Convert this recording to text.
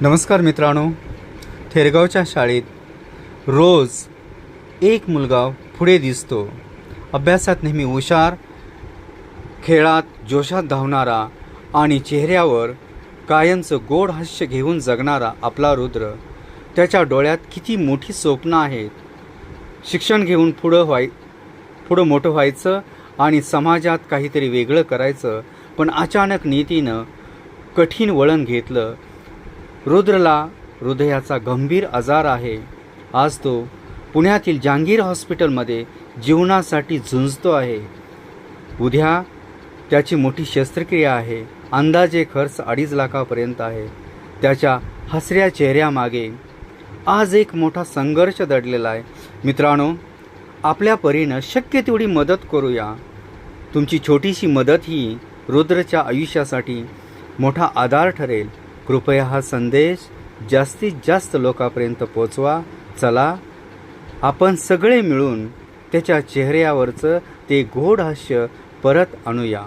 नमस्कार मित्रांनो, थेरगावच्या शाळेत रोज एक मुलगा पुढे दिसतो. अभ्यासात नेहमी हुशार, खेळात जोशात धावणारा आणि चेहऱ्यावर कायमचं गोड हास्य घेऊन जगणारा आपला रुद्र. त्याच्या डोळ्यात किती मोठी स्वप्न आहेत. शिक्षण घेऊन पुढं मोठं व्हायचं आणि समाजात काहीतरी वेगळं करायचं. पण अचानक नीतीनं कठीण वळण घेतलं. रुद्रला हृदयाचा गंभीर आजार आहे. आज तो पुण्यातील जहांगीर हॉस्पिटलमध्ये जीवनासाठी झुंजतो आहे. उद्या त्याची मोठी शस्त्रक्रिया आहे. अंदाजे खर्च 2.5 लाखापर्यंत आहे. त्याच्या हसऱ्या चेहऱ्यामागे आज एक मोठा संघर्ष दडलेला आहे. मित्रांनो, आपल्या परीनं शक्य तेवढी मदत करूया. तुमची छोटीशी मदत ही रुद्रच्या आयुष्यासाठी मोठा आधार ठरेल. कृपया हा संदेश जास्तीत जास्त लोकांपर्यंत पोचवा. चला, आपण सगळे मिळून त्याच्या चेहऱ्यावरचं ते गोड हास्य परत आणूया.